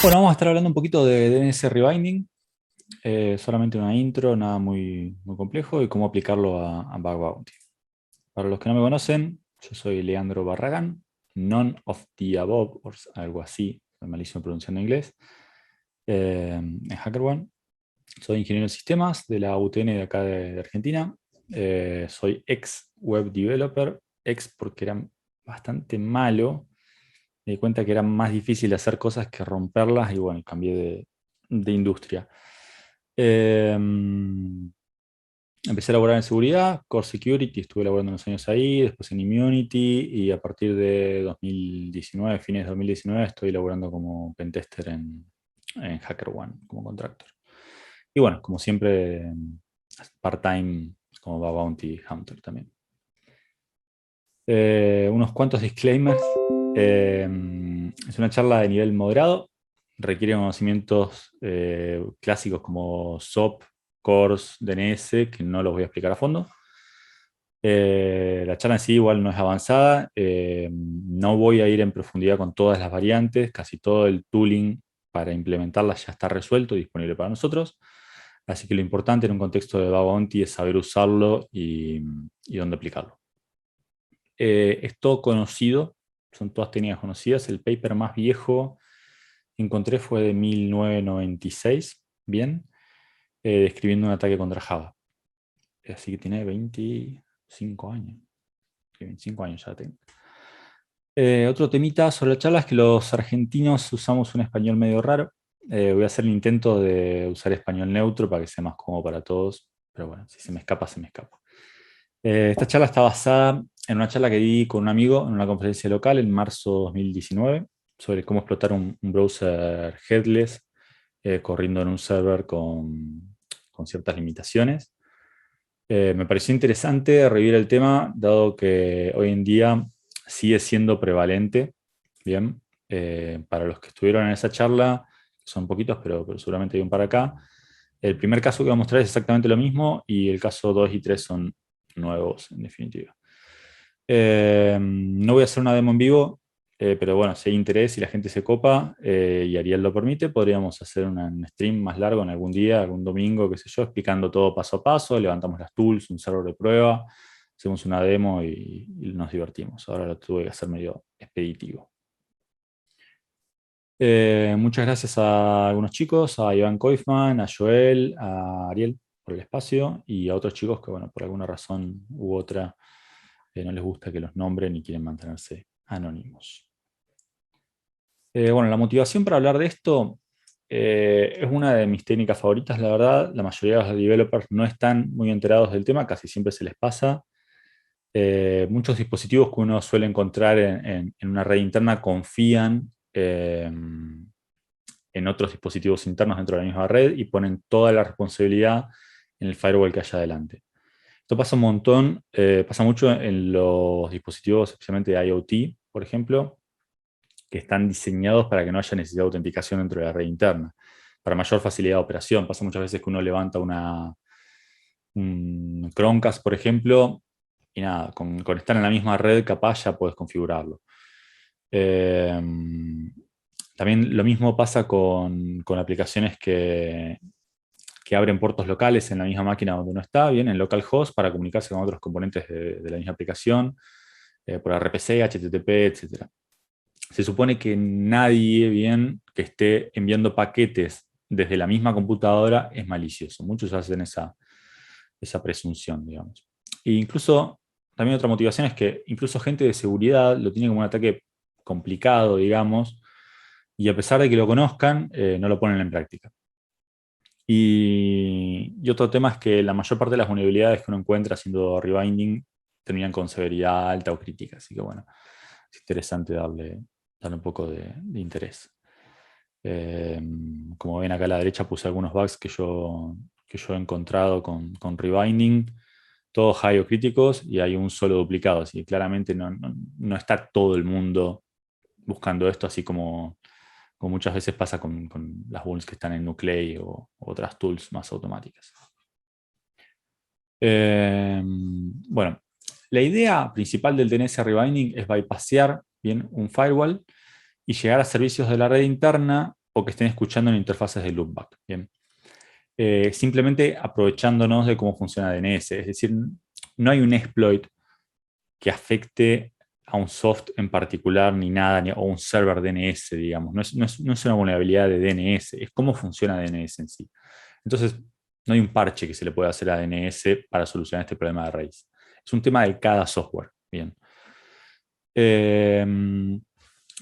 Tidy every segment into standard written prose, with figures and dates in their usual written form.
Bueno, vamos a estar hablando un poquito de DNS Rebinding, solamente una intro, nada muy complejo, y cómo aplicarlo a Bug Bounty. Para los que no me conocen, yo soy Leandro Barragán, none of the above, o algo así, soy malísimo pronunciando inglés, en HackerOne. Soy ingeniero en sistemas de la UTN de acá de Argentina. Soy ex web developer, ex porque era bastante malo. Me di cuenta que era más difícil hacer cosas que romperlas y bueno, cambié de industria. Eh, Empecé a laborar en seguridad, Core Security, estuve laborando unos años ahí, después en Immunity y a partir de 2019, fines de 2019, estoy laborando como pentester en HackerOne, como contractor. Y bueno, como siempre, part-time como Bounty Hunter también. Unos cuantos disclaimers. Es una charla de nivel moderado, requiere conocimientos clásicos como SOAP, CORS, DNS, que no los voy a explicar a fondo. La charla en sí igual no es avanzada, no voy a ir en profundidad con todas las variantes, casi todo el tooling para implementarlas ya está resuelto y disponible para nosotros. Así que lo importante en un contexto de Bug Bounty es saber usarlo y dónde aplicarlo. Es todo conocido, son todas técnicas conocidas. El paper más viejo que encontré fue de 1996, bien, describiendo un ataque contra Java. Así que tiene 25 años. 25 años ya tengo. Otro temita sobre la charla es que los argentinos usamos un español medio raro. Voy a hacer el intento de usar español neutro para que sea más cómodo para todos. Pero bueno, si se me escapa, se me escapa. Esta charla está basada en una charla que di con un amigo en una conferencia local en marzo de 2019 sobre cómo explotar un browser headless corriendo en un server con ciertas limitaciones. Me pareció interesante revivir el tema, dado que hoy en día sigue siendo prevalente. Bien, para los que estuvieron en esa charla, son poquitos, pero seguramente hay un para acá. El primer caso que voy a mostrar es exactamente lo mismo y el caso 2 y 3 son nuevos, en definitiva. No voy a hacer una demo en vivo, pero bueno, si hay interés y la gente se copa y Ariel lo permite, podríamos hacer un stream más largo en algún día, algún domingo, qué sé yo, explicando todo paso a paso, levantamos las tools, un server de prueba, hacemos una demo y nos divertimos. Ahora lo tuve que hacer medio expeditivo. Muchas gracias a algunos chicos, a Iván Koifman, a Joel, a Ariel por el espacio y a otros chicos que, bueno, por alguna razón u otra no les gusta que los nombren y quieren mantenerse anónimos. Bueno, la motivación para hablar de esto es una de mis técnicas favoritas, la verdad. La mayoría de los developers no están muy enterados del tema, casi siempre se les pasa. Muchos dispositivos que uno suele encontrar en una red interna confían en otros dispositivos internos dentro de la misma red y ponen toda la responsabilidad en el firewall que haya adelante. Esto pasa un montón, pasa mucho en los dispositivos, especialmente de IoT, por ejemplo, que están diseñados para que no haya necesidad de autenticación dentro de la red interna, para mayor facilidad de operación. Pasa muchas veces que uno levanta un Chromecast, por ejemplo, y nada, con estar en la misma red capaz ya puedes configurarlo. Eh, También lo mismo pasa con aplicaciones que abren puertos locales en la misma máquina donde uno está, bien, en localhost para comunicarse con otros componentes de la misma aplicación, por RPC, HTTP, etc. Se supone que nadie, bien, que esté enviando paquetes desde la misma computadora es malicioso. Muchos hacen esa presunción, digamos. E incluso, también otra motivación es que incluso gente de seguridad lo tiene como un ataque complicado, digamos, y a pesar de que lo conozcan, no lo ponen en práctica. Y otro tema es que la mayor parte de las vulnerabilidades que uno encuentra haciendo rebinding terminan con severidad alta o crítica. Así que bueno, es interesante darle un poco de interés. Eh, Como ven acá a la derecha puse algunos bugs que yo he encontrado con rebinding, todos high o críticos y hay un solo duplicado. Así que claramente no está todo el mundo buscando esto, así como muchas veces pasa con las vulns que están en Nuclei o otras tools más automáticas. Bueno, la idea principal del DNS rebinding es bypassear bien un firewall y llegar a servicios de la red interna o que estén escuchando en interfaces de loopback. Bien. Simplemente aprovechándonos de cómo funciona DNS. Es decir, no hay un exploit que afecte a un soft en particular ni nada, o un server DNS, digamos. No es una vulnerabilidad de DNS, es cómo funciona DNS en sí. Entonces, no hay un parche que se le pueda hacer a DNS para solucionar este problema de raíz. Es un tema de cada software. Bien.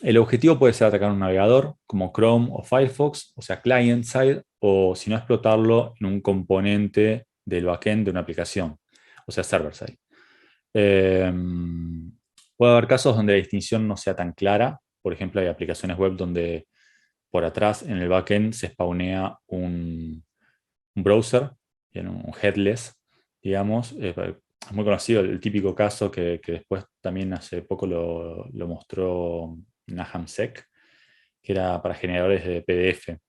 El objetivo puede ser atacar un navegador como Chrome o Firefox, o sea, client-side, o si no, explotarlo en un componente del backend de una aplicación, o sea, server-side. Puede haber casos donde la distinción no sea tan clara. Por ejemplo, hay aplicaciones web donde por atrás en el backend se spawnea un browser, un headless, digamos. Es muy conocido el típico caso que después también hace poco lo mostró Nahamsec, que era para generadores de PDF,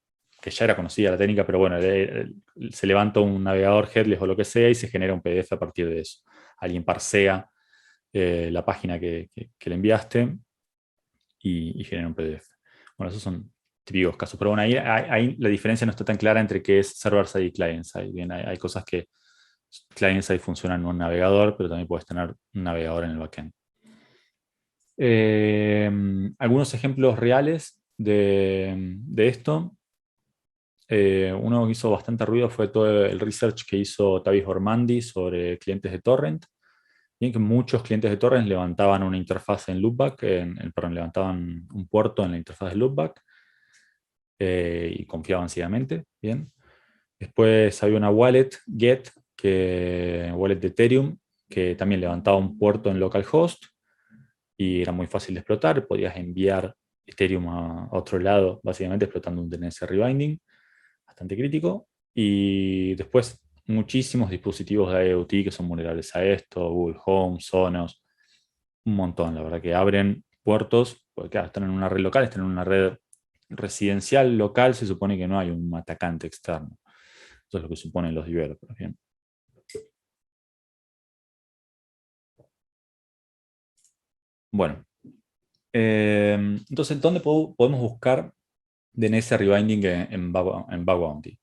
que ya era conocida la técnica, pero bueno, se levanta un navegador headless o lo que sea y se genera un PDF a partir de eso. Alguien parsea la página que le enviaste y genera un PDF. Bueno, esos son típicos casos. Pero bueno, ahí la diferencia no está tan clara entre qué es server-side y client-side. Bien, hay cosas que client-side funcionan en un navegador, pero también puedes tener un navegador en el backend. Algunos ejemplos reales de esto. Uno que hizo bastante ruido fue todo el research que hizo Tavis Ormandy sobre clientes de torrent. Bien que muchos clientes de torrent levantaban una interfaz en loopback, perdón, levantaban un puerto en la interfaz de loopback y confiaban ciegamente. Bien. Después había una wallet, Get, wallet de Ethereum, que también levantaba un puerto en localhost y era muy fácil de explotar. Podías enviar Ethereum a otro lado, básicamente explotando un DNS rebinding, bastante crítico. Y después muchísimos dispositivos de IoT que son vulnerables a esto, Google Home, Sonos, un montón, la verdad que abren puertos, porque claro, están en una red local, están en una red residencial local, se supone que no hay un atacante externo. Eso es lo que suponen los developers. Bien. Bueno, entonces, ¿dónde podemos buscar DNS rebinding en Bug Bounty?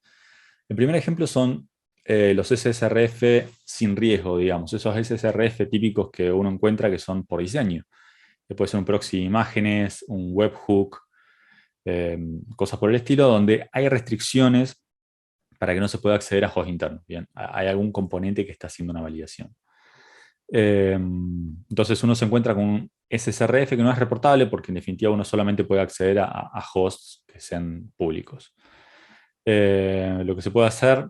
El primer ejemplo son los SSRF sin riesgo, digamos, esos SSRF típicos que uno encuentra que son por diseño. Que puede ser un proxy de imágenes, un webhook, cosas por el estilo, donde hay restricciones para que no se pueda acceder a hosts internos. Bien, hay algún componente que está haciendo una validación. Entonces uno se encuentra con un SSRF que no es reportable porque en definitiva uno solamente puede acceder a hosts que sean públicos. Lo que se puede hacer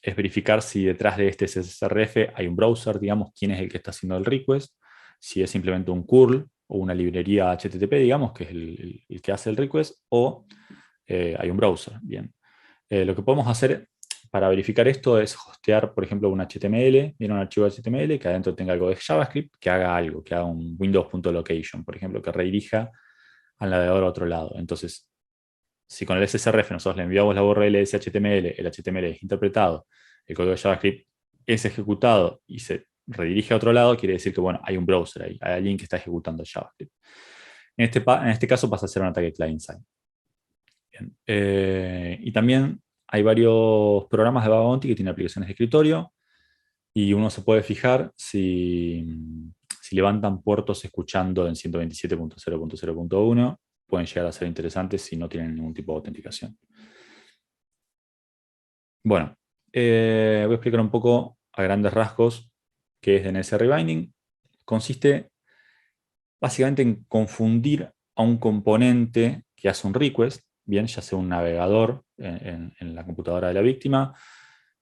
es verificar si detrás de este SSRF hay un browser, digamos, quién es el que está haciendo el request, si es simplemente un curl o una librería HTTP, digamos, que es el que hace el request, o hay un browser. Bien. Lo que podemos hacer para verificar esto es hostear, por ejemplo, un HTML, viene un archivo HTML que adentro tenga algo de JavaScript, que haga algo, que haga un windows.location, por ejemplo, que redirija al navegador a otro lado. Entonces, si con el SSRF nosotros le enviamos la URL de ese HTML, el HTML es interpretado, el código de JavaScript es ejecutado y se redirige a otro lado, quiere decir que bueno, hay un browser ahí, hay alguien que está ejecutando JavaScript. En este caso pasa a ser un ataque client-side. Y también hay varios programas de Bug Bounty que tienen aplicaciones de escritorio y uno se puede fijar si levantan puertos escuchando en 127.0.0.1, pueden llegar a ser interesantes si no tienen ningún tipo de autenticación. Bueno, voy a explicar un poco a grandes rasgos qué es DNS rebinding. Consiste básicamente en confundir a un componente que hace un request, bien, ya sea un navegador en la computadora de la víctima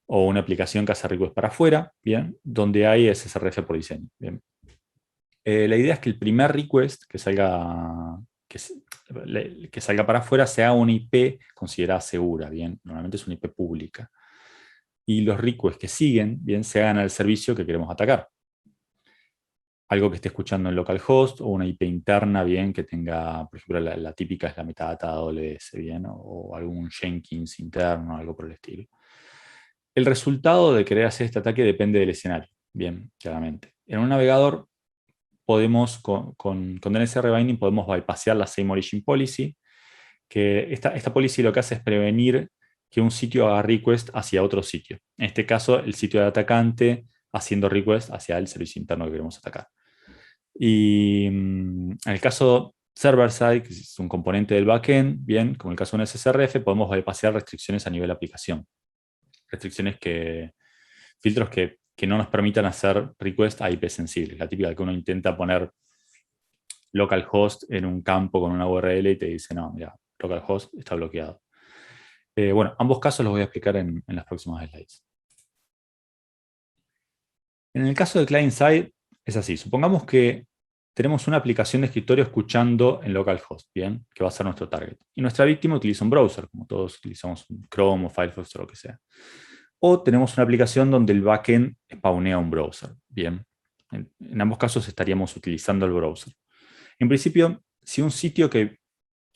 o una aplicación que hace request para afuera, bien, donde hay SSRF por diseño. Bien. La idea es que el primer request que salga para afuera sea una IP considerada segura, bien, normalmente es una IP pública. Y los requests que siguen, bien, se hagan al servicio que queremos atacar. Algo que esté escuchando en localhost o una IP interna, bien, que tenga, por ejemplo, la típica es la metadata AWS, bien, o algún Jenkins interno, algo por el estilo. El resultado de querer hacer este ataque depende del escenario, bien, claramente. En un navegador podemos, con DNS Rebinding, podemos bypassear la Same Origin Policy, que esta policy lo que hace es prevenir que un sitio haga request hacia otro sitio. En este caso, el sitio del atacante haciendo request hacia el servicio interno que queremos atacar. Y en el caso server-side, que es un componente del backend, bien, como el caso de un SSRF, podemos bypassear restricciones a nivel aplicación. Restricciones filtros que no nos permitan hacer request a IP sensibles. La típica que uno intenta poner localhost en un campo con una URL y te dice, no, mira, localhost está bloqueado. Bueno, ambos casos los voy a explicar en las próximas slides. En el caso de client-side es así. Supongamos que tenemos una aplicación de escritorio escuchando en localhost, ¿bien? Que va a ser nuestro target. Y nuestra víctima utiliza un browser, como todos utilizamos un Chrome o Firefox o lo que sea. O tenemos una aplicación donde el backend spawnea un browser, ¿bien? En ambos casos estaríamos utilizando el browser. En principio, si un sitio que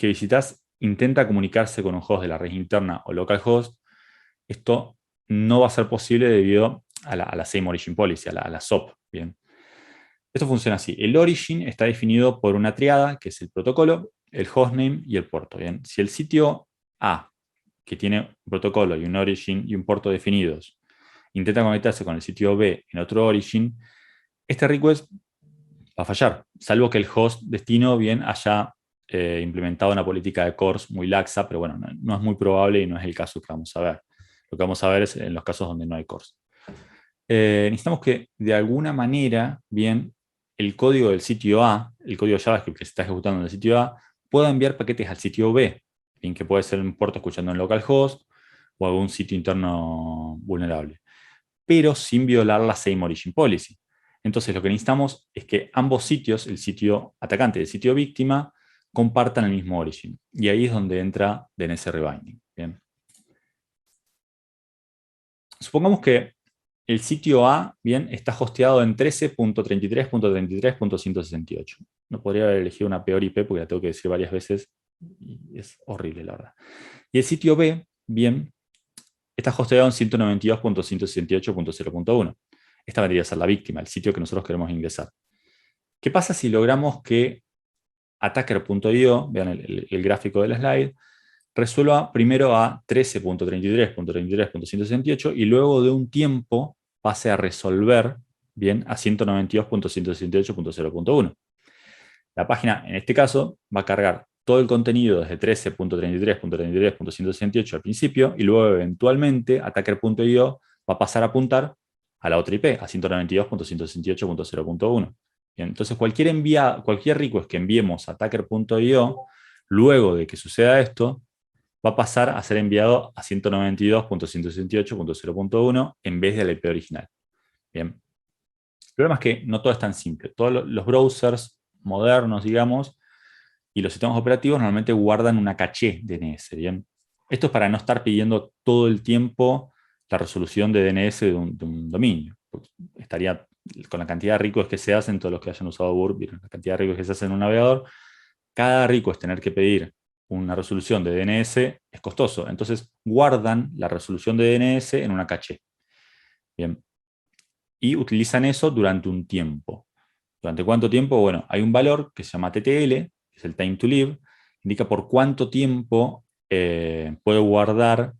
visitas intenta comunicarse con un host de la red interna o localhost, esto no va a ser posible debido a la Same Origin Policy, a la SOP. Bien. Esto funciona así. El origin está definido por una triada, que es el protocolo, el hostname y el puerto. Bien. Si el sitio A, que tiene un protocolo y un origin y un puerto definidos, intenta conectarse con el sitio B en otro origin, este request va a fallar, salvo que el host destino bien haya implementado una política de CORS muy laxa, pero bueno, no es muy probable y no es el caso que vamos a ver. Lo que vamos a ver es en los casos donde no hay CORS. Necesitamos que de alguna manera, bien, el código del sitio A, el código JavaScript que se está ejecutando en el sitio A, pueda enviar paquetes al sitio B, bien, que puede ser un puerto escuchando en localhost o algún sitio interno vulnerable, pero sin violar la Same Origin Policy. Entonces lo que necesitamos es que ambos sitios, el sitio atacante y el sitio víctima, compartan el mismo origin. Y ahí es donde entra DNS Rebinding. Bien. Supongamos que el sitio A, bien, está hosteado en 13.33.33.168. No podría haber elegido una peor IP porque la tengo que decir varias veces y es horrible, la verdad. Y el sitio B, bien, está hosteado en 192.168.0.1. Esta vendría a ser la víctima, el sitio que nosotros queremos ingresar. ¿Qué pasa si logramos que attacker.io, vean el gráfico del slide, resuelva primero a 13.33.33.168 y luego de un tiempo pase a resolver bien a 192.168.0.1? La página, en este caso, va a cargar todo el contenido desde 13.33.33.168 al principio y luego eventualmente attacker.io va a pasar a apuntar a la otra IP, a 192.168.0.1. Entonces cualquier request que enviemos a attacker.io, luego de que suceda esto, va a pasar a ser enviado a 192.168.0.1 en vez de la IP original. Bien. El problema es que no todo es tan simple. Todos los browsers modernos, digamos, y los sistemas operativos normalmente guardan una caché DNS, ¿bien? Esto es para no estar pidiendo todo el tiempo la resolución de DNS de un dominio. Estaría con la cantidad de requests que se hacen, todos los que hayan usado Burp, la cantidad de requests que se hacen en un navegador, cada request tener que pedir una resolución de DNS es costoso. Entonces guardan la resolución de DNS en una caché. Bien. Y utilizan eso durante un tiempo. ¿Durante cuánto tiempo? Bueno, hay un valor que se llama TTL, que es el time to live, indica por cuánto tiempo puede guardar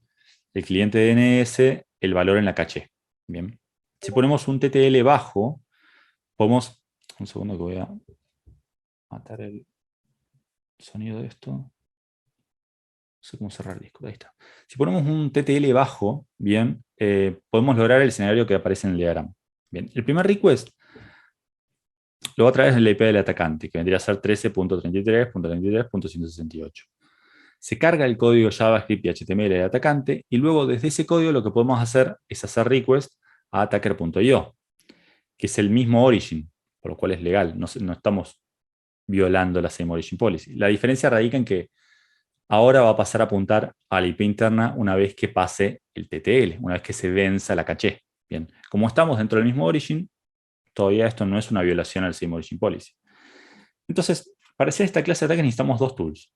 el cliente de DNS el valor en la caché. Bien. Si ponemos un TTL bajo, podemos... Un segundo que voy a matar el sonido de esto. No sé cómo cerrar el disco. Ahí está. Si ponemos un TTL bajo, bien, podemos lograr el escenario que aparece en el diagrama. Bien. El primer request lo va a traer en la IP del atacante, que vendría a ser 13.33.33.168. Se carga el código JavaScript y HTML del atacante, y luego desde ese código lo que podemos hacer es hacer request a attacker.io, que es el mismo origin, por lo cual es legal, no estamos violando la Same Origin Policy. La diferencia radica en que ahora va a pasar a apuntar a la IP interna una vez que pase el TTL, una vez que se venza la caché. Bien, como estamos dentro del mismo origin, todavía esto no es una violación al Same Origin Policy. Entonces, para hacer esta clase de ataques necesitamos dos tools.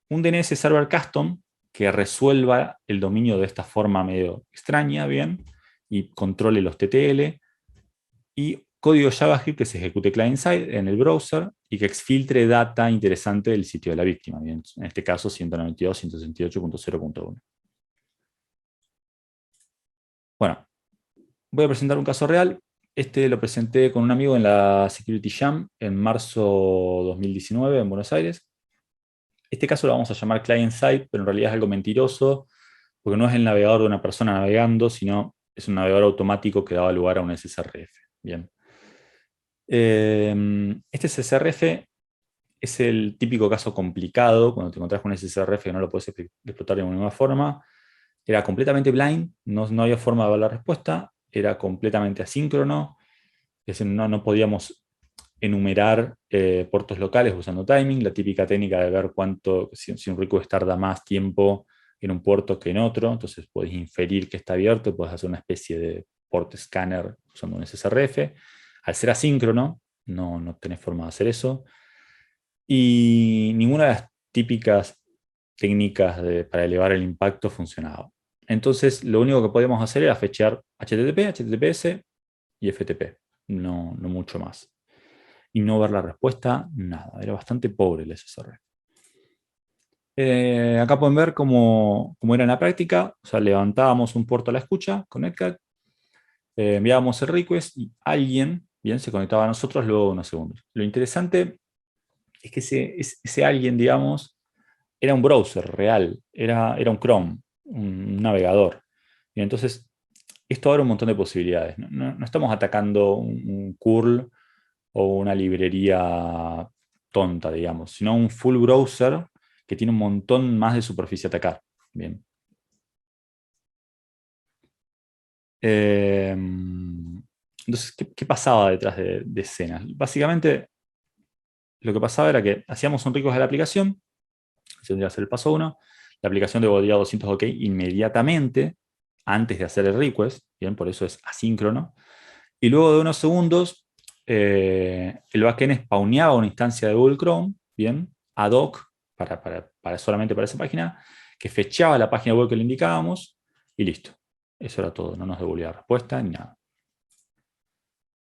Un DNS Server Custom que resuelva el dominio de esta forma medio extraña, bien, y controle los TTL, y código JavaScript que se ejecute client-side en el browser y que exfiltre data interesante del sitio de la víctima. Bien, en este caso, 192.168.0.1. Bueno, voy a presentar un caso real. Este lo presenté con un amigo en la Security Jam en marzo 2019 en Buenos Aires. Este caso lo vamos a llamar client-side, pero en realidad es algo mentiroso, porque no es el navegador de una persona navegando, sino es un navegador automático que daba lugar a un SSRF. Bien. Este SSRF es el típico caso complicado, cuando te encontrás con un SSRF que no lo puedes explotar de ninguna forma. Era completamente blind, no había forma de ver la respuesta, era completamente asíncrono, es decir, no podíamos enumerar puertos locales usando timing, la típica técnica de ver si un request tarda más tiempo en un puerto que en otro, entonces podés inferir que está abierto, podés hacer una especie de port scanner usando un SSRF. Al ser asíncrono, no tenés forma de hacer eso. Y ninguna de las típicas técnicas para elevar el impacto funcionaba. Entonces, lo único que podíamos hacer era fetchear HTTP, HTTPS y FTP, no mucho más. Y no ver la respuesta, nada. Era bastante pobre el SSR. Acá pueden ver cómo era en la práctica. O sea, levantábamos un puerto a la escucha con Netcat, enviábamos el request y alguien, bien, se conectaba a nosotros luego de unos segundos. Lo interesante es que ese alguien, digamos, era un browser real, era un Chrome, un navegador. Y entonces, esto abre un montón de posibilidades. No estamos atacando un curl o una librería tonta, digamos, sino un full browser que tiene un montón más de superficie a atacar. Bien. Entonces, ¿qué pasaba detrás de escenas? Básicamente, lo que pasaba era que hacíamos un request de la aplicación, ese tendría que ser el paso 1, la aplicación devolvía 200 OK inmediatamente, antes de hacer el request, bien, por eso es asíncrono, y luego de unos segundos, el backend spawneaba una instancia de Google Chrome, bien, ad hoc, solamente para esa página, que fechaba la página web que le indicábamos, y listo. Eso era todo, no nos devolvía respuesta ni nada.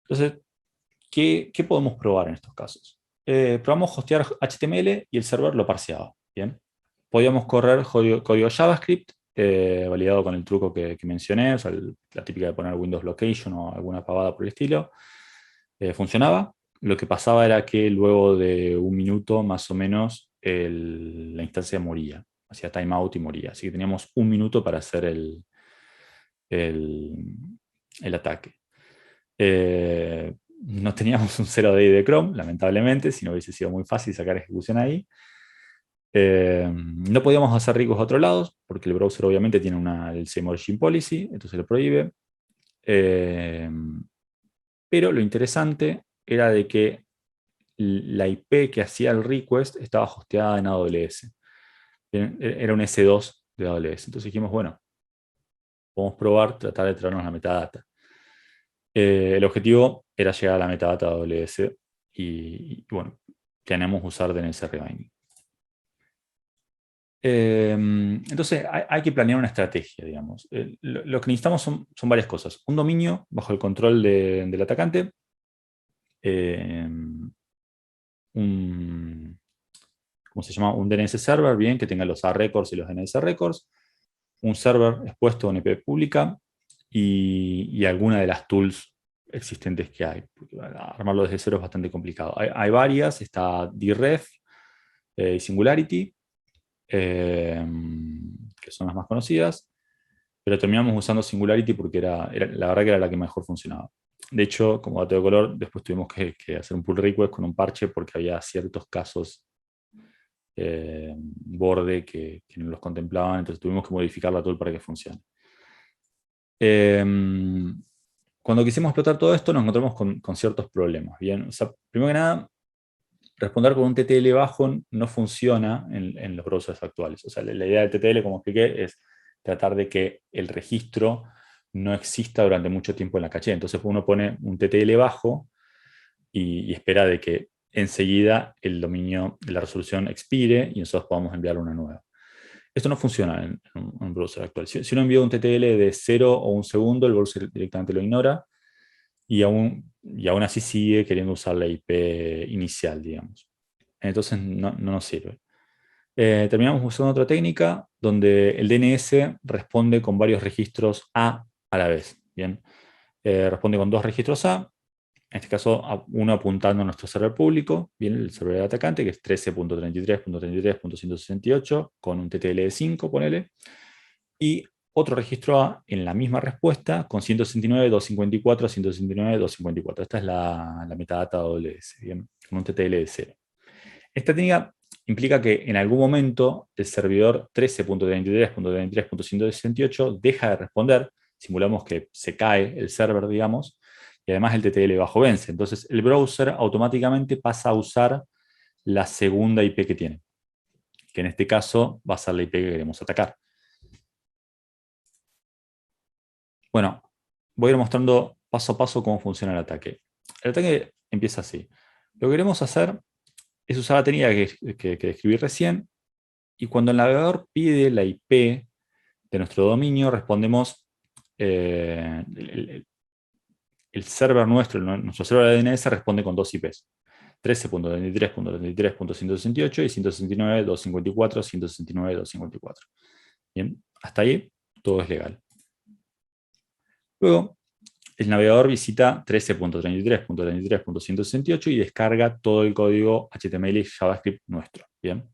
Entonces, ¿qué podemos probar en estos casos? Probamos hostear HTML y el server lo parseaba. Bien. Podíamos correr código JavaScript, validado con el truco que mencioné, o sea, la típica de poner Windows Location o alguna pavada por el estilo. Funcionaba. Lo que pasaba era que luego de un minuto más o menos la instancia moría. Hacía timeout y moría. Así que teníamos un minuto para hacer el, el ataque. No teníamos un 0DI de Chrome, lamentablemente, si no hubiese sido muy fácil sacar ejecución ahí. No podíamos hacer ricos a otros lados, porque el browser obviamente tiene el Same Origin Policy, entonces lo prohíbe. Pero lo interesante era de que la IP que hacía el request estaba hosteada en AWS. Era un S2 de AWS. Entonces dijimos, bueno, podemos probar, tratar de traernos la metadata. El objetivo era llegar a la metadata de AWS bueno, tenemos que usar DNS Rebinding. Entonces hay que planear una estrategia, digamos. Lo que necesitamos son varias cosas. Un dominio bajo el control del atacante, ¿cómo se llama? Un DNS server, bien, que tenga los A records y los DNS records, un server expuesto a una IP pública y alguna de las tools existentes que hay. Porque armarlo desde cero es bastante complicado. Hay varias, está DREF y Singularity, que son las más conocidas, pero terminamos usando Singularity porque la verdad que era la que mejor funcionaba. De hecho, como dato de color, después tuvimos que hacer un pull request con un parche porque había ciertos casos borde que no los contemplaban, entonces tuvimos que modificar la tool para que funcione. Cuando quisimos explotar todo esto nos encontramos con ciertos problemas. Bien, o sea, primero que nada, responder con un TTL bajo no funciona en los browsers actuales. O sea, la idea del TTL, como expliqué, es tratar de que el registro no exista durante mucho tiempo en la caché. Entonces uno pone un TTL bajo y espera de que enseguida el dominio de la resolución expire y nosotros podamos enviar una nueva. Esto no funciona en un browser actual. Si uno envía un TTL de 0 o un segundo, el browser directamente lo ignora y aún así sigue queriendo usar la IP inicial, digamos. Entonces no nos sirve. Terminamos usando otra técnica donde el DNS responde con varios registros a la vez. Bien. Responde con dos registros A, en este caso uno apuntando a nuestro server público, bien, el server del atacante, que es 13.33.33.168, con un TTL de 5, ponele, y otro registro A en la misma respuesta con 169.254, 169.254. Esta es la metadata AWS, bien, con un TTL de 0. Esta técnica implica que en algún momento el servidor 13.33.33.168 deja de responder, simulamos que se cae el server, digamos, y además el TTL bajo vence. Entonces el browser automáticamente pasa a usar la segunda IP que tiene, que en este caso va a ser la IP que queremos atacar. Bueno, voy a ir mostrando paso a paso cómo funciona el ataque. El ataque empieza así. Lo que queremos hacer es usar la técnica que describí recién, y cuando el navegador pide la IP de nuestro dominio, respondemos el server nuestro server de DNS responde con dos IPs. 13.23.33.168 y 169.254.169.254. Bien, hasta ahí todo es legal. Luego, el navegador visita 13.33.33.168 y descarga todo el código HTML y JavaScript nuestro. Bien.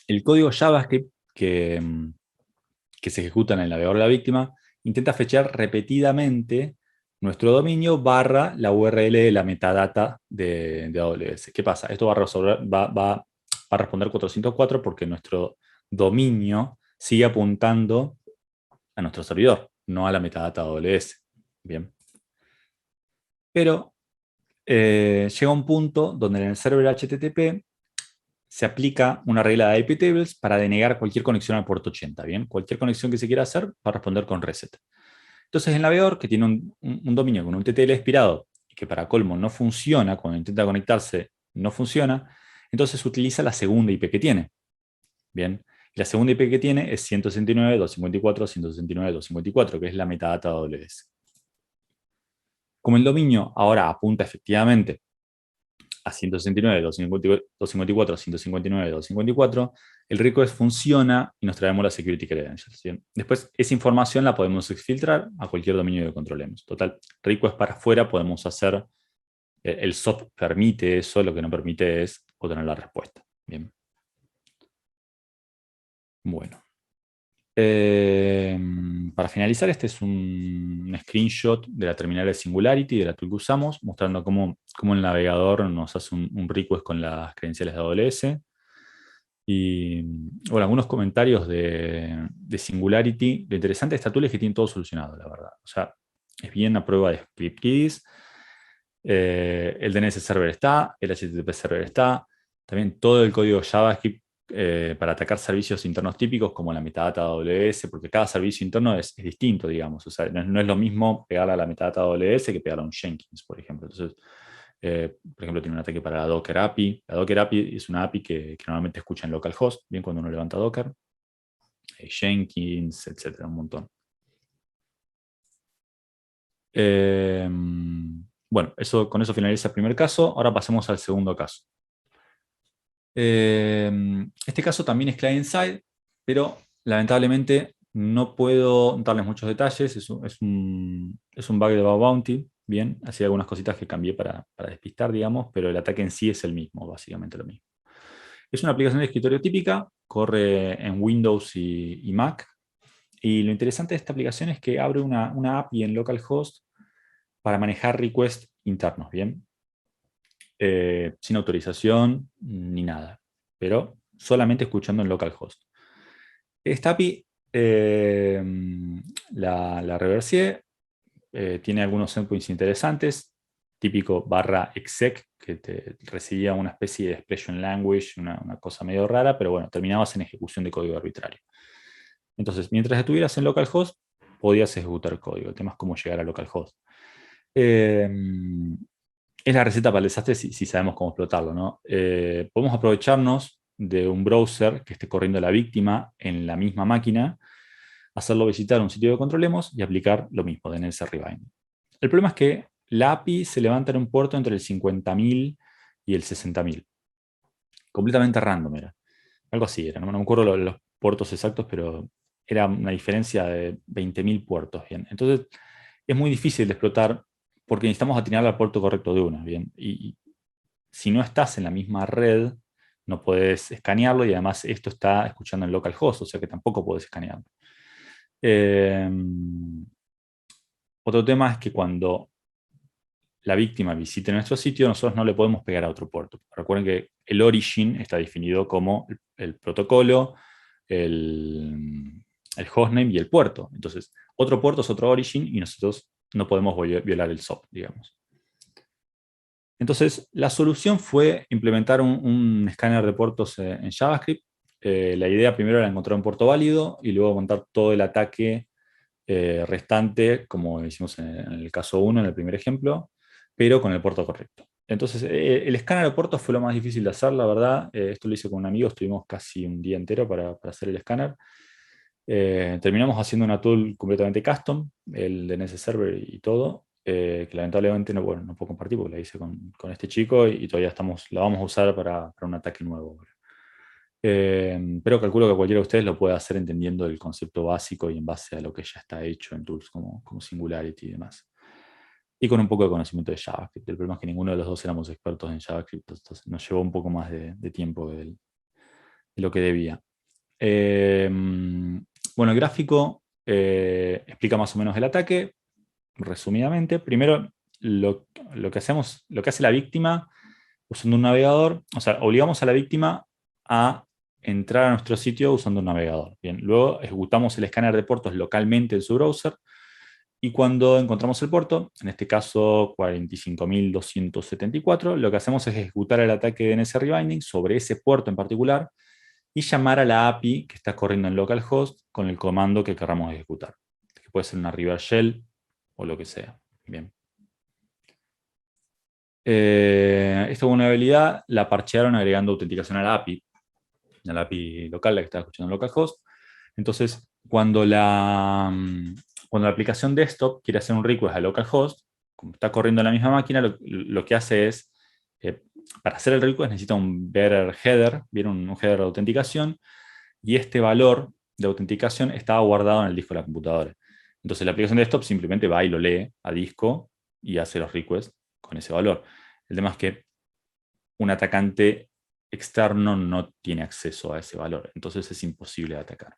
El código JavaScript que se ejecuta en el navegador de la víctima intenta fechar repetidamente nuestro dominio barra la URL de la metadata de AWS. ¿Qué pasa? Esto va a responder 404 porque nuestro dominio sigue apuntando a nuestro servidor, no a la metadata de AWS. Bien. Pero llega un punto donde en el server HTTP se aplica una regla de iptables para denegar cualquier conexión al puerto 80. ¿Bien? Cualquier conexión que se quiera hacer va a responder con reset. Entonces el navegador, que tiene un dominio con un TTL expirado y que para colmo no funciona, cuando intenta conectarse no funciona, entonces utiliza la segunda IP que tiene. Bien, y la segunda IP que tiene es 169.254.169.254, que es la metadata de AWS. Como el dominio ahora apunta efectivamente a 169.254, 159.254, el request funciona y nos traemos las security credentials. ¿Bien? Después, esa información la podemos exfiltrar a cualquier dominio que controlemos. Total, request para afuera podemos hacer, el SOP permite eso, lo que no permite es obtener la respuesta. Bien. Bueno. Para finalizar, este es un screenshot de la terminal de Singularity, de la tool que usamos, mostrando cómo el navegador nos hace un request con las credenciales de AWS. Y bueno, algunos comentarios de Singularity. Lo interesante de esta tool es que tiene todo solucionado, la verdad. O sea, es bien a prueba de script keys. El DNS server está, el HTTP server está. También todo el código JavaScript para atacar servicios internos típicos como la metadata AWS, porque cada servicio interno es distinto, digamos. O sea, no es lo mismo pegarle a la metadata AWS que pegarle a un Jenkins, por ejemplo. Entonces, por ejemplo, tiene un ataque para la Docker API. La Docker API es una API que normalmente escucha en localhost, bien cuando uno levanta Docker. Jenkins, etcétera, un montón. Bueno, con eso finaliza el primer caso. Ahora pasemos al segundo caso. Este caso también es client-side, pero lamentablemente no puedo darles muchos detalles. Es un bug de Bug Bounty. Bien, hacía algunas cositas que cambié para despistar, digamos, pero el ataque en sí es el mismo, básicamente lo mismo. Es una aplicación de escritorio típica, corre en Windows y Mac. Y lo interesante de esta aplicación es que abre una API en localhost para manejar requests internos, ¿bien? Sin autorización ni nada, pero solamente escuchando en localhost. Esta API la reversié, tiene algunos endpoints interesantes, típico /exec, que te recibía una especie de expression language, una cosa medio rara, pero bueno, terminabas en ejecución de código arbitrario. Entonces, mientras estuvieras en localhost, podías ejecutar código. El tema es cómo llegar a localhost. Es la receta para el desastre si sabemos cómo explotarlo, ¿no? Podemos aprovecharnos de un browser que esté corriendo la víctima en la misma máquina, hacerlo visitar un sitio que controlemos y aplicar lo mismo, DNS rebinding. El problema es que la API se levanta en un puerto entre el 50.000 y el 60.000. Completamente random era. Algo así era, no me acuerdo los puertos exactos, pero era una diferencia de 20.000 puertos. Bien. Entonces, es muy difícil de explotar porque necesitamos atinar al puerto correcto de una. Bien. Y si no estás en la misma red, no puedes escanearlo y además esto está escuchando en localhost, o sea que tampoco puedes escanearlo. Eh, Otro tema es que cuando la víctima visite nuestro sitio, nosotros no le podemos pegar a otro puerto. Recuerden que el origin está definido como el protocolo, el hostname y el puerto. Entonces, otro puerto es otro origin y nosotros no podemos violar el SOP, digamos. Entonces, la solución fue implementar un escáner de puertos en JavaScript. La idea primero era encontrar un puerto válido y luego montar todo el ataque restante, como hicimos en el caso 1, en el primer ejemplo, pero con el puerto correcto. Entonces, el escáner de puertos fue lo más difícil de hacer, la verdad. Esto lo hice con un amigo, estuvimos casi un día entero para hacer el escáner. Terminamos haciendo una tool completamente custom, el DNS server y todo, que lamentablemente no, bueno, no puedo compartir porque la hice con este chico y todavía la vamos a usar para un ataque nuevo. Pero calculo que cualquiera de ustedes lo puede hacer entendiendo el concepto básico y en base a lo que ya está hecho en tools como Singularity y demás. Y con un poco de conocimiento de JavaScript. El problema es que ninguno de los dos éramos expertos en JavaScript, entonces nos llevó un poco más de tiempo de lo que debía. Bueno, el gráfico explica más o menos el ataque, resumidamente. Primero, lo que hacemos, lo que hace la víctima usando un navegador, o sea, obligamos a la víctima a entrar a nuestro sitio usando un navegador. Bien, luego ejecutamos el escáner de puertos localmente en su browser y cuando encontramos el puerto, en este caso 45.274, lo que hacemos es ejecutar el ataque de DNS rebinding sobre ese puerto en particular y llamar a la API que está corriendo en localhost con el comando que queramos ejecutar, que puede ser una reverse shell o lo que sea. Bien. Esta vulnerabilidad la parchearon agregando autenticación a la API local, la que está escuchando en localhost. Entonces, cuando la aplicación desktop quiere hacer un request a localhost, como está corriendo en la misma máquina, lo que hace es, para hacer el request necesita un bearer header, viene un header de autenticación, y este valor de autenticación estaba guardado en el disco de la computadora. Entonces la aplicación desktop simplemente va y lo lee a disco y hace los requests con ese valor. El tema es que un atacante externo no tiene acceso a ese valor, entonces es imposible de atacar.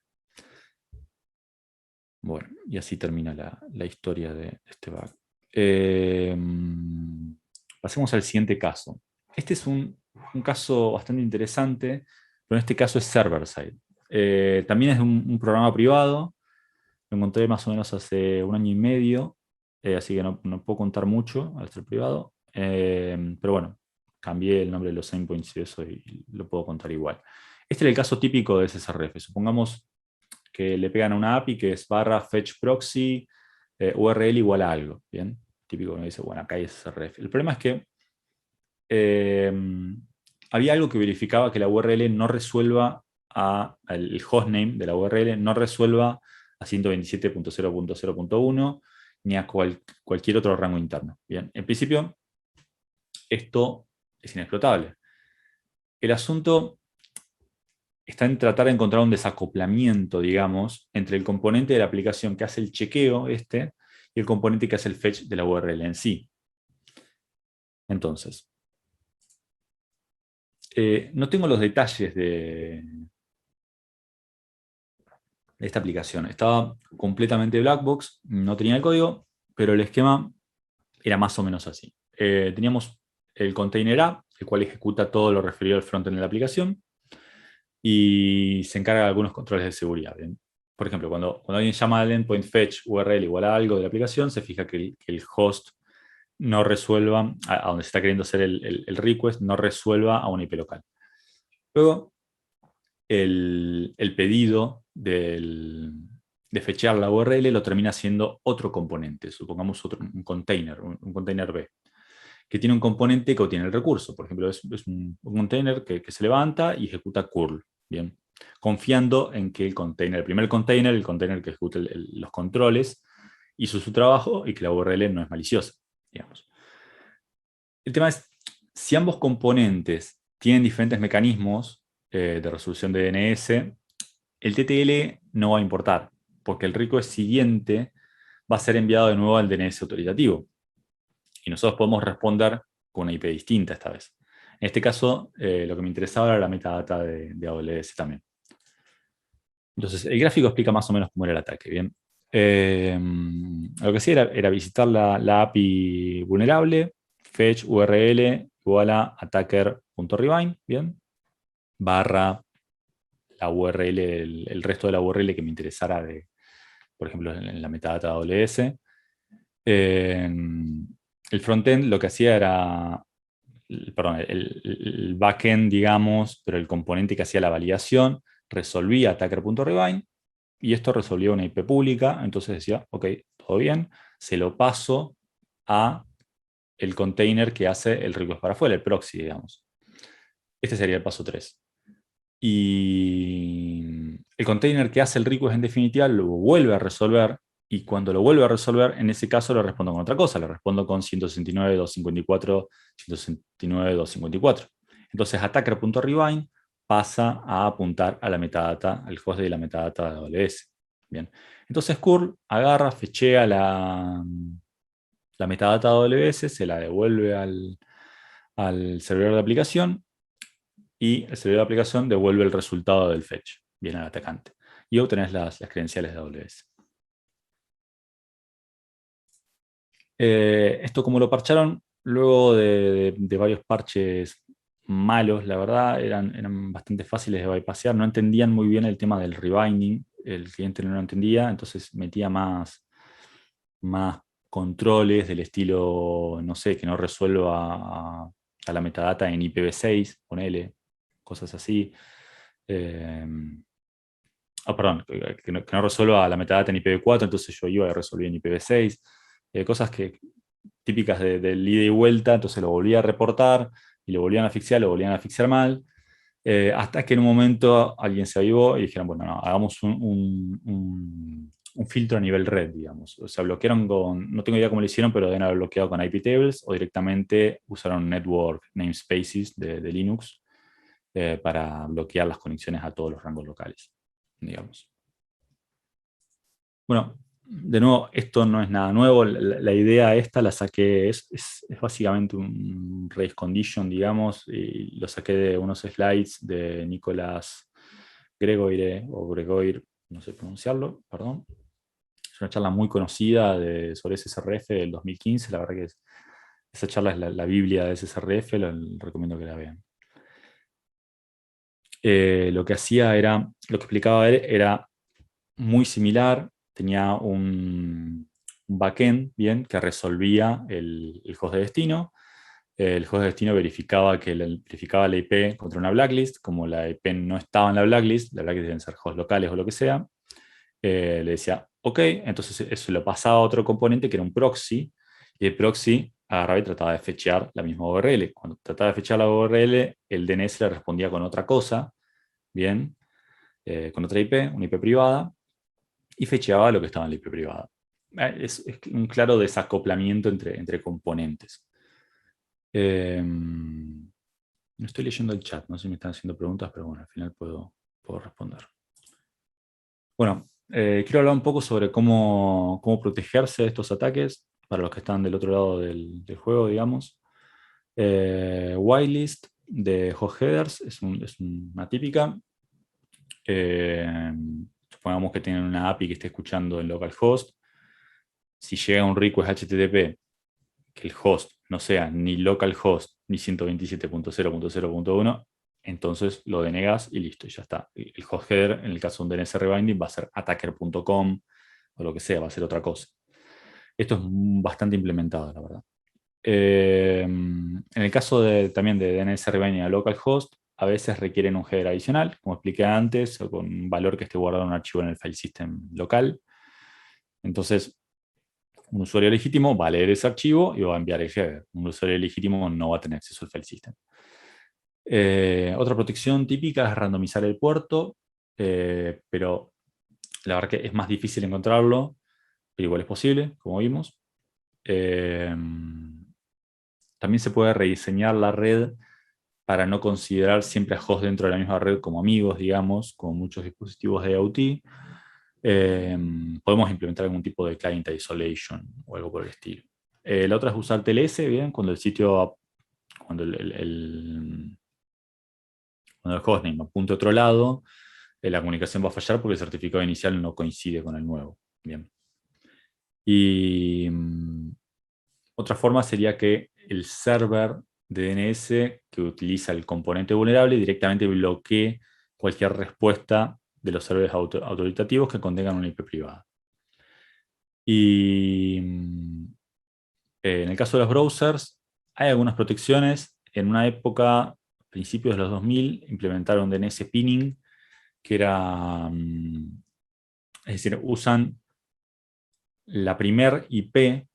Bueno, y así termina la historia de este bug. Pasemos al siguiente caso. Este es un caso bastante interesante, pero en este caso es server-side. También es un programa privado, lo encontré más o menos hace un año y medio, así que no puedo contar mucho al ser privado, pero bueno, cambié el nombre de los endpoints y eso y lo puedo contar igual. Este es el caso típico de SSRF. Supongamos que le pegan a una API que es barra fetch proxy URL igual a algo, ¿bien? Típico que me dice, bueno, acá hay SSRF. El problema es que eh, había algo que verificaba que la URL no resuelva el hostname de la URL no resuelva a 127.0.0.1 ni a cualquier otro rango interno. Bien, en principio, esto es inexplotable. El asunto está en tratar de encontrar un desacoplamiento, digamos, entre el componente de la aplicación que hace el chequeo y el componente que hace el fetch de la URL en sí. Entonces, no tengo los detalles de esta aplicación. Estaba completamente black box, no tenía el código, pero el esquema era más o menos así. Teníamos el container A, el cual ejecuta todo lo referido al frontend de la aplicación y se encarga de algunos controles de seguridad. ¿Bien? Por ejemplo, cuando alguien llama al endpoint fetch URL igual a algo de la aplicación, se fija que el host no resuelva, a donde se está queriendo hacer el request, no resuelva a una IP local. Luego, el pedido de fetchear la URL lo termina siendo otro componente, supongamos un container B, que tiene un componente que obtiene el recurso. Por ejemplo, es un container que se levanta y ejecuta curl. Bien. Confiando en que el primer container, el container que ejecuta los controles, hizo su trabajo y que la URL no es maliciosa, digamos. El tema es, si ambos componentes tienen diferentes mecanismos de resolución de DNS, el TTL no va a importar, porque el request siguiente va a ser enviado de nuevo al DNS autoritativo. Y nosotros podemos responder con una IP distinta esta vez. En este caso, lo que me interesaba era la metadata de AWS también. Entonces, el gráfico explica más o menos cómo era el ataque. Bien. Lo que hacía era visitar la API vulnerable, fetch URL igual a attacker.rebind, bien, barra la URL, el resto de la URL que me interesara por ejemplo, en la metadata de AWS. El frontend lo que hacía era, perdón, el backend, digamos, pero el componente que hacía la validación, resolvía attacker.rebind y esto resolvía una IP pública, entonces decía, ok, todo bien, se lo paso a el container que hace el request para afuera, el proxy, digamos. Este sería el paso 3. Y el container que hace el request en definitiva lo vuelve a resolver, y cuando lo vuelve a resolver, en ese caso le respondo con otra cosa, le respondo con 169.254, 169.254. Entonces attacker.rebind pasa a apuntar a la metadata, al host de la metadata de AWS. Bien. Entonces curl agarra, fechea la metadata de AWS, se la devuelve al servidor de aplicación, y el servidor de aplicación devuelve el resultado del fetch, bien al atacante. Y obtenés las credenciales de AWS. Esto como lo parcharon luego de varios parches malos, la verdad, eran bastante fáciles de bypassear, no entendían muy bien el tema del rebinding, el cliente no lo entendía, entonces metía más controles del estilo, no sé, que no resuelva a la metadata en IPv6, ponele, cosas así. Perdón, que no resuelva la metadata en IPv4, entonces yo iba y resolvía en IPv6. Cosas típicas del ida y vuelta, entonces lo volvía a reportar y lo volvían a asfixiar mal. Hasta que en un momento alguien se avivó y dijeron, bueno, no, hagamos un filtro a nivel red, digamos. O sea, bloquearon no tengo idea cómo lo hicieron, pero deben haber bloqueado con IP tables o directamente usaron network namespaces de Linux para bloquear las conexiones a todos los rangos locales, digamos. Bueno, de nuevo, esto no es nada nuevo. La idea esta la saqué, es básicamente un race condition, digamos, y lo saqué de unos slides de Nicolás Gregoire, o Gregoire, no sé pronunciarlo, perdón. Es una charla muy conocida sobre SSRF del 2015, la verdad que esa charla es la Biblia de SSRF, recomiendo que la vean. Lo que hacía lo que explicaba él era muy similar, tenía un backend, bien, que resolvía el host de destino. El host de destino verificaba la IP contra una blacklist. Como la IP no estaba en la blacklist deben ser hosts locales o lo que sea, le decía, ok, entonces eso lo pasaba a otro componente que era un proxy, y el proxy agarraba y trataba de fetchear la misma URL. Cuando trataba de fetchear la URL, el DNS le respondía con otra cosa, bien, con otra IP, una IP privada, y fecheaba lo que estaba en la IP privada. Es un claro desacoplamiento entre componentes. No estoy leyendo el chat, no sé si me están haciendo preguntas, pero bueno, al final puedo responder. Bueno, quiero hablar un poco sobre cómo protegerse de estos ataques para los que están del otro lado del juego, digamos. Whitelist de host headers es una típica. Supongamos que tienen una API que esté escuchando en localhost. Si llega un request HTTP que el host no sea ni localhost ni 127.0.0.1, entonces lo denegas y listo, ya está. El host header, en el caso de un DNS rebinding, va a ser attacker.com o lo que sea, va a ser otra cosa. Esto es bastante implementado, la verdad. En el caso también de DNS rebinding a localhost, a veces requieren un header adicional, como expliqué antes, o con un valor que esté guardado en un archivo en el file system local. Entonces, Un usuario legítimo va a leer ese archivo y va a enviar el header. Un usuario legítimo no va a tener acceso al file system. Otra protección típica es randomizar el puerto, pero la verdad que es más difícil encontrarlo, pero igual es posible, como vimos. Eh, También se puede rediseñar la red para no considerar siempre a hosts dentro de la misma red como amigos, digamos, como muchos dispositivos de IoT. Podemos implementar algún tipo de client isolation o algo por el estilo. La otra es usar TLS, bien, cuando el sitio, cuando cuando el hostname apunte a otro lado, la comunicación va a fallar porque el certificado inicial no coincide con el nuevo. Bien. Y otra forma sería que el server de DNS que utiliza el componente vulnerable directamente bloquee cualquier respuesta de los servidores autoritativos que contengan una IP privada. Y en el caso de los browsers, hay algunas protecciones. En una época, principios de los 2000, implementaron DNS pinning, que era, es decir, usan la primer IP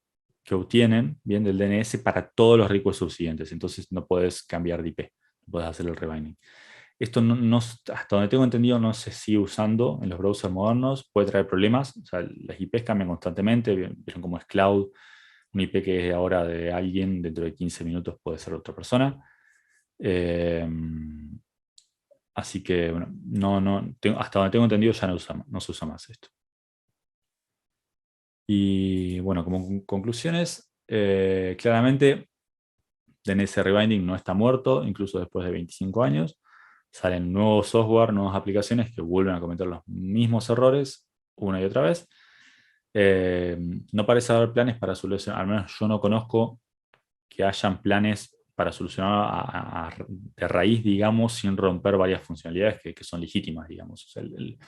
que obtienen bien del DNS para todos los requests subsiguientes. Entonces no puedes cambiar de IP, no puedes hacer el rebinding. Esto hasta donde tengo entendido no se sigue usando en los browsers modernos, puede traer problemas. O sea, las IPs cambian constantemente, vieron cómo es cloud, una IP que es ahora de alguien, dentro de 15 minutos puede ser otra persona. Así que, bueno, hasta donde tengo entendido ya no se usa más esto. Y bueno, como conclusiones, claramente DNS Rebinding no está muerto, incluso después de 25 años. Salen nuevos software, nuevas aplicaciones que vuelven a cometer los mismos errores una y otra vez. No parece haber planes para solucionar, al menos yo no conozco que hayan planes para solucionar de raíz, digamos, sin romper varias funcionalidades que son legítimas, digamos. O sea, el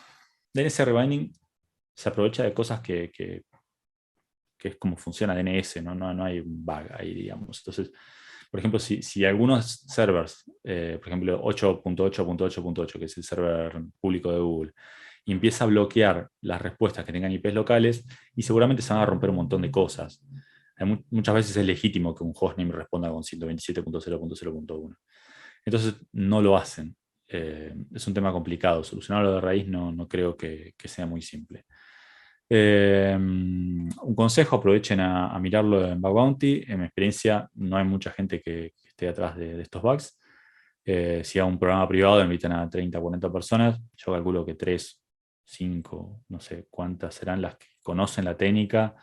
DNS Rebinding se aprovecha de cosas que es como funciona DNS, no hay un bug ahí, digamos. Entonces, por ejemplo, si algunos servers, por ejemplo 8.8.8.8, que es el server público de Google, y empieza a bloquear las respuestas que tengan IPs locales, y seguramente se van a romper un montón de cosas. Muchas veces es legítimo que un hostname responda con 127.0.0.1. Entonces no lo hacen. Es un tema complicado. Solucionarlo de raíz no creo que sea muy simple. Un consejo, aprovechen a mirarlo en Bug Bounty. En mi experiencia, no hay mucha gente que esté atrás de estos bugs. Si a un programa privado invitan a 30 40 personas, yo calculo que 3 5 no sé cuántas serán las que conocen la técnica,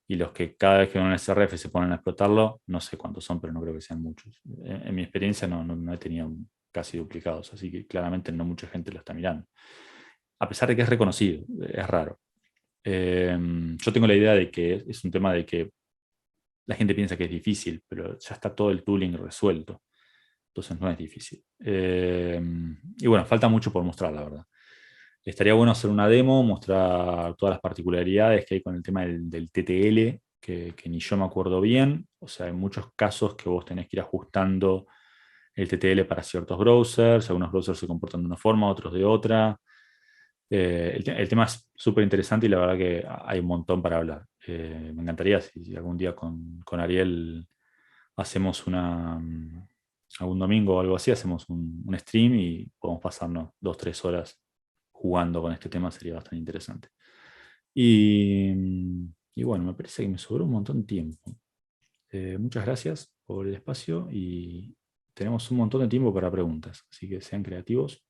y los que cada vez que ven un SRF se ponen a explotarlo, no sé cuántos son, pero no creo que sean muchos. En mi experiencia no he tenido casi duplicados, así que claramente no mucha gente lo está mirando. A pesar de que es reconocido, es raro. Yo tengo la idea de que es un tema de que la gente piensa que es difícil, pero ya está todo el tooling resuelto. Entonces no es difícil. Y bueno, falta mucho por mostrar, la verdad. Estaría bueno hacer una demo, mostrar todas las particularidades que hay con el tema del TTL, que ni yo me acuerdo bien. O sea, hay muchos casos que vos tenés que ir ajustando el TTL para ciertos browsers. Algunos browsers se comportan de una forma, otros de otra. El tema es súper interesante y la verdad que hay un montón para hablar. Me encantaría si algún día con Ariel hacemos algún domingo o algo así, hacemos un stream y podemos pasarnos 2 3 horas jugando con este tema, sería bastante interesante. Y bueno, me parece que me sobró un montón de tiempo. Muchas gracias por el espacio y tenemos un montón de tiempo para preguntas, así que sean creativos.